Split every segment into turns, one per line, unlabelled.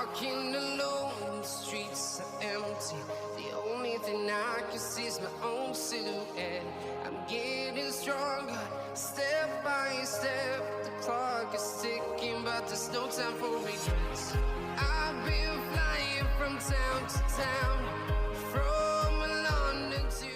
walking alone, the streets are empty. The only thing I can see is my own silhouette. I'm getting stronger, step by step. The clock is ticking, but there's no time for regrets. I've been flying from town to town, from London to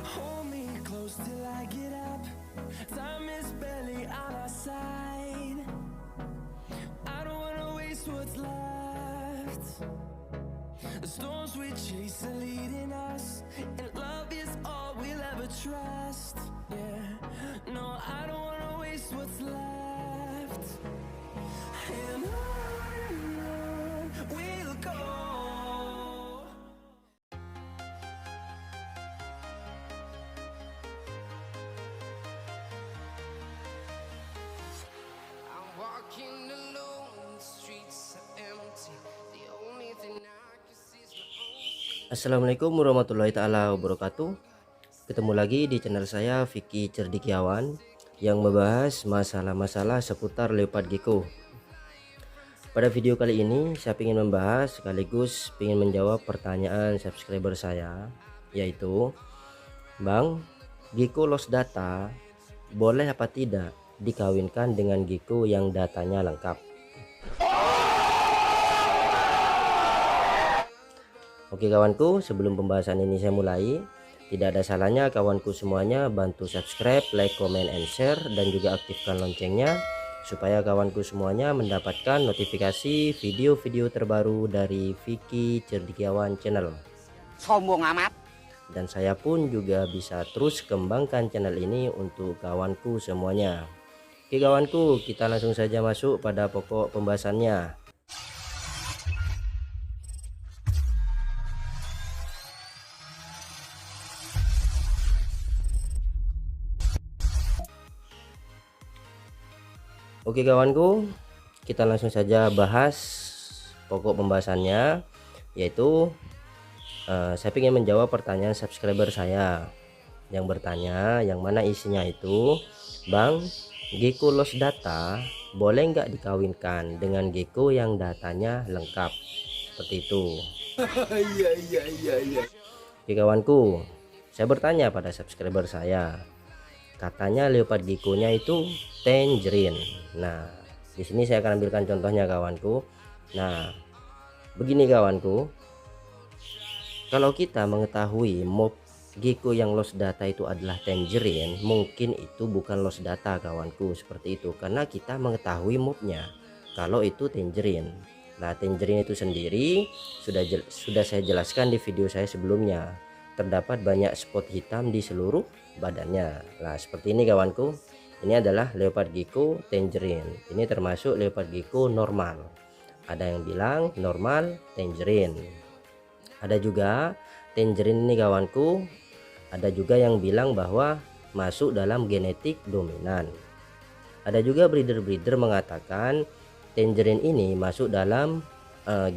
hold me close till I get up. Time is barely on our side. I don't wanna waste what's left. The storms we chase are leading us, and love is all we'll ever trust. Yeah, no, I don't wanna waste what's left. And on we'll go.
I'm walking alone, the streets are empty. The only thing I can see is my own.
Assalamualaikum warahmatullahi taala wabarakatuh. Ketemu lagi di channel saya Vicky Cerdikiawan yang membahas masalah-masalah seputar leopard gecko. Pada video kali ini saya ingin membahas sekaligus ingin menjawab pertanyaan subscriber saya, yaitu Bang, gecko lost data boleh apa tidak dikawinkan dengan gecko yang datanya lengkap? Oke kawanku, sebelum pembahasan ini saya mulai, tidak ada salahnya kawanku semuanya bantu subscribe, like, comment, and share, dan juga aktifkan loncengnya supaya kawanku semuanya mendapatkan notifikasi video-video terbaru dari Vicky Cerdikiawan Channel.
Sombong amat.
Dan saya pun juga bisa terus kembangkan channel ini untuk kawanku semuanya. Oke kawanku, kita langsung saja masuk pada pokok pembahasannya. Oke kawanku, kita langsung saja bahas pokok pembahasannya, yaitu saya ingin menjawab pertanyaan subscriber saya yang bertanya, yang mana isinya itu, Bang, gecko lost data boleh nggak dikawinkan dengan gecko yang datanya lengkap? Seperti itu. Iya. Oke kawanku, saya bertanya pada subscriber saya, katanya leopard gecko-nya itu tangerine. Nah, di sini saya akan ambilkan contohnya kawanku. Nah, begini kawanku. Kalau kita mengetahui mob gecko yang lost data itu adalah tangerine, mungkin itu bukan lost data kawanku, seperti itu, karena kita mengetahui mobnya kalau itu tangerine. Nah, tangerine itu sendiri sudah saya jelaskan di video saya sebelumnya. Terdapat banyak spot hitam di seluruh badannya. Nah, seperti ini kawanku. Ini adalah leopard gecko tangerine. Ini termasuk leopard gecko normal. Ada yang bilang normal tangerine. Ada juga tangerine ini kawanku. Ada juga yang bilang bahwa masuk dalam genetik dominan. Ada juga breeder-breeder mengatakan tangerine ini masuk dalam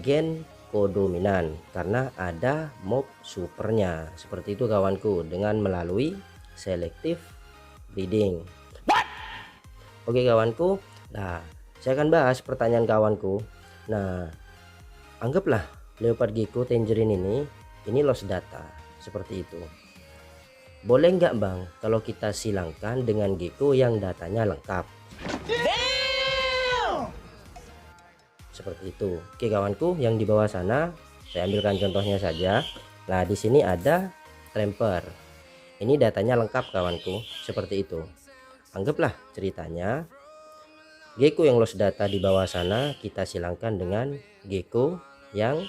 gen kodominan karena ada mob supernya. Seperti itu kawanku, dengan melalui selective breeding. Oke kawanku, nah saya akan bahas pertanyaan kawanku. Nah, anggaplah leopard gecko tangerine ini lost data seperti itu. Boleh nggak Bang kalau kita silangkan dengan gecko yang datanya lengkap? Seperti itu. Oke kawanku, yang di bawah sana saya ambilkan contohnya saja. Nah, di sini ada tramper. Ini datanya lengkap kawanku, seperti itu. Anggaplah ceritanya gecko yang lost data di bawah sana kita silangkan dengan gecko yang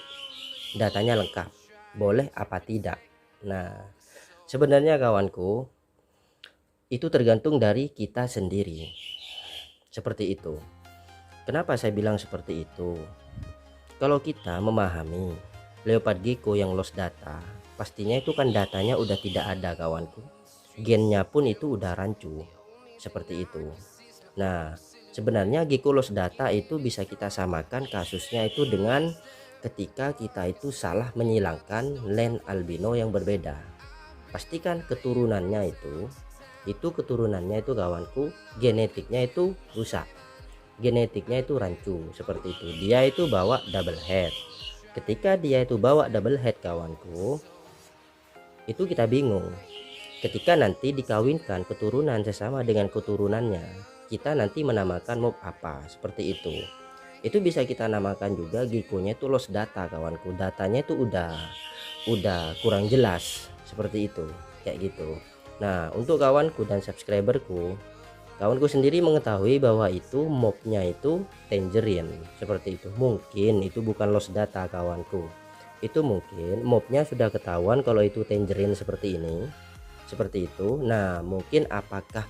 datanya lengkap. Boleh apa tidak? Nah, sebenarnya kawanku, itu tergantung dari kita sendiri. Seperti itu. Kenapa saya bilang seperti itu? Kalau kita memahami leopard gecko yang lost data, pastinya itu kan datanya udah tidak ada kawanku. Gennya pun itu udah rancu. Seperti itu. Nah, sebenarnya gecko lost data itu bisa kita samakan kasusnya itu dengan ketika kita itu salah menyilangkan len albino yang berbeda. Pastikan keturunannya itu keturunannya itu kawanku, genetiknya itu rusak, genetiknya itu rancu seperti itu. Dia itu bawa double head. Ketika dia itu bawa double head kawanku, itu kita bingung. Ketika nanti dikawinkan keturunan sesama dengan keturunannya, kita nanti menamakan mob apa seperti itu. Itu bisa kita namakan juga gekonya itu lost data kawanku. Datanya itu udah kurang jelas seperti itu, kayak gitu. Nah, untuk kawanku dan subscriberku, kawanku sendiri mengetahui bahwa itu mobnya itu tangerine seperti itu. Mungkin itu bukan lost data kawanku. Itu mungkin mobnya sudah ketahuan kalau itu tangerine seperti ini, seperti itu. Nah, mungkin apakah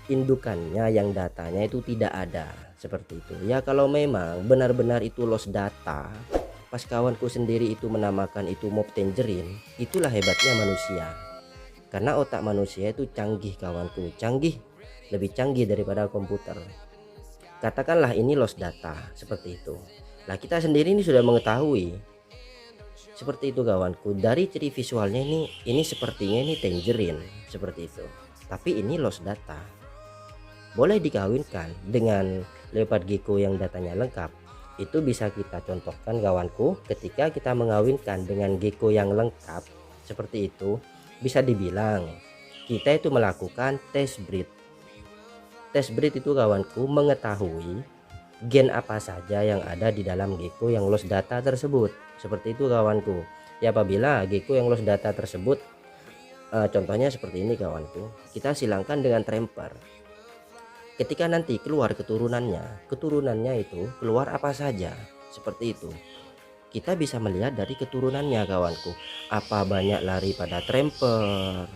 indukannya yang datanya itu tidak ada seperti itu ya. Kalau memang benar-benar itu lost data, pas kawanku sendiri itu menamakan itu mob tangerine, itulah hebatnya manusia. Karena otak manusia itu canggih kawanku, canggih, lebih canggih daripada komputer. Katakanlah ini lost data seperti itu. Nah, kita sendiri ini sudah mengetahui seperti itu kawanku. Dari ciri visualnya ini sepertinya ini tangerine seperti itu. Tapi ini lost data. Boleh dikawinkan dengan leopard gecko yang datanya lengkap. Itu bisa kita contohkan kawanku, ketika kita mengawinkan dengan gecko yang lengkap seperti itu, bisa dibilang kita itu melakukan test breed. Test breed itu kawanku mengetahui gen apa saja yang ada di dalam gecko yang lost data tersebut. Seperti itu kawanku. Ya, apabila gecko yang lost data tersebut contohnya seperti ini kawanku, kita silangkan dengan tramper. Ketika nanti keluar keturunannya itu keluar apa saja seperti itu, kita bisa melihat dari keturunannya kawanku. Apa banyak lari pada tramper,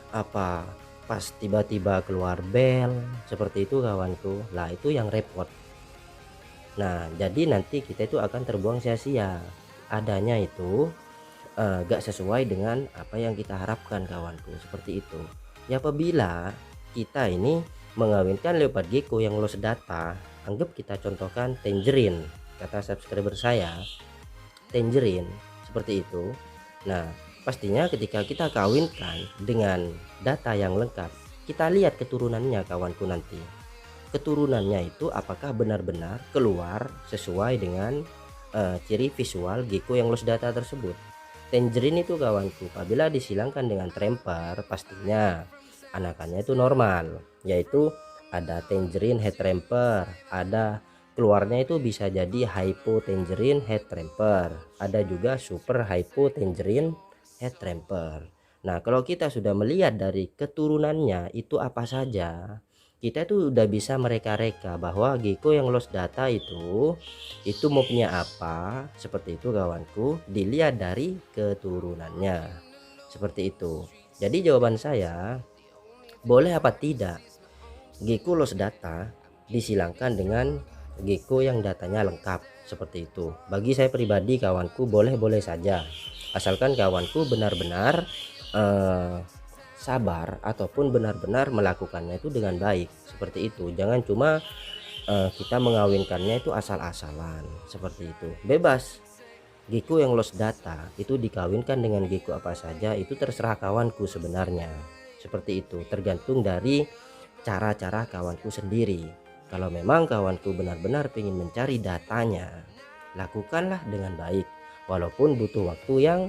apa pas tiba-tiba keluar bel seperti itu kawanku. Lah, itu yang repot. Nah, jadi nanti kita itu akan terbuang sia-sia. Adanya itu gak sesuai dengan apa yang kita harapkan kawanku, seperti itu ya. Apabila kita ini mengawinkan leopard gecko yang lost data, anggap kita contohkan tangerine, kata subscriber saya tangerine seperti itu. Nah, pastinya ketika kita kawinkan dengan data yang lengkap, kita lihat keturunannya kawanku. Nanti keturunannya itu apakah benar-benar keluar sesuai dengan ciri visual gecko yang lost data tersebut. Tangerine itu kawanku, apabila disilangkan dengan tramper, pastinya anakannya itu normal, yaitu ada tangerine head tramper, ada keluarnya itu bisa jadi hypo tangerine head tramper, ada juga super hypo tangerine head tramper. Nah, kalau kita sudah melihat dari keturunannya itu apa saja, kita itu udah bisa mereka-reka bahwa gecko yang lost data itu mobnya apa seperti itu kawanku, dilihat dari keturunannya seperti itu. Jadi jawaban saya, boleh apa tidak gecko lost data disilangkan dengan gecko yang datanya lengkap seperti itu. Bagi saya pribadi kawanku, boleh-boleh saja, asalkan kawanku benar-benar sabar ataupun benar-benar melakukannya itu dengan baik seperti itu. Jangan cuma kita mengawinkannya itu asal-asalan seperti itu. Bebas, gecko yang lost data itu dikawinkan dengan gecko apa saja, itu terserah kawanku sebenarnya. Seperti itu, tergantung dari cara-cara kawanku sendiri. Kalau memang kawanku benar-benar ingin mencari datanya, lakukanlah dengan baik, walaupun butuh waktu yang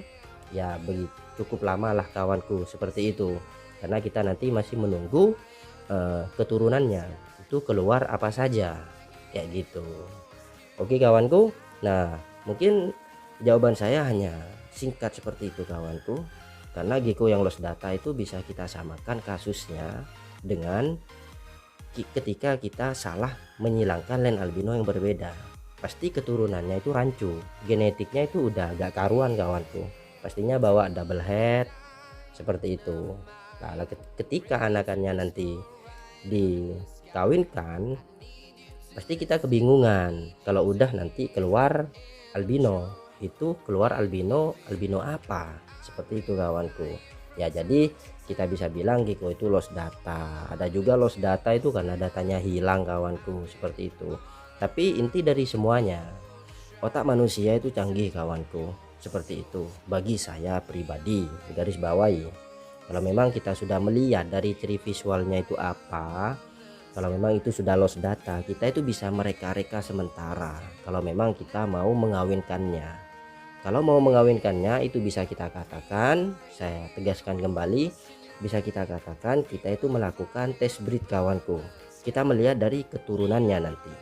ya begitu cukup lama lah kawanku, seperti itu. Karena kita nanti masih menunggu keturunannya itu keluar apa saja, kayak gitu. Oke kawanku, nah mungkin jawaban saya hanya singkat seperti itu kawanku. Karena gecko yang lost data itu bisa kita samakan kasusnya dengan ketika kita salah menyilangkan len albino yang berbeda. Pasti keturunannya itu rancu, genetiknya itu udah agak karuan kawanku. Pastinya bawa double head seperti itu. Nah, ketika anakannya nanti dikawinkan, pasti kita kebingungan kalau udah nanti keluar albino, itu keluar albino apa seperti itu kawanku ya. Jadi kita bisa bilang gecko itu lost data. Ada juga lost data itu karena datanya hilang kawanku, seperti itu. Tapi inti dari semuanya, Otak manusia itu canggih kawanku, seperti itu bagi saya pribadi. Garis bawahi, kalau memang kita sudah melihat dari ciri visualnya itu apa, kalau memang itu sudah lost data, kita itu bisa mereka-reka sementara kalau memang kita mau mengawinkannya. Kalau mau mengawinkannya itu bisa kita katakan, saya tegaskan kembali, bisa kita katakan kita itu melakukan tes breed kawanku. Kita melihat dari keturunannya nanti.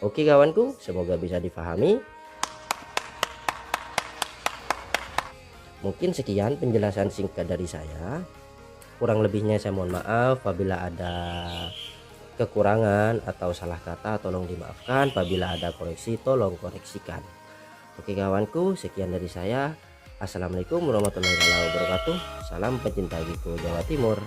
Oke kawanku, semoga bisa difahami. Mungkin sekian penjelasan singkat dari saya. Kurang lebihnya saya mohon maaf apabila ada kekurangan atau salah kata, tolong dimaafkan. Apabila ada koreksi, tolong koreksikan. Oke kawanku, sekian dari saya. Assalamualaikum warahmatullahi wabarakatuh. Salam pencinta Giko Jawa Timur.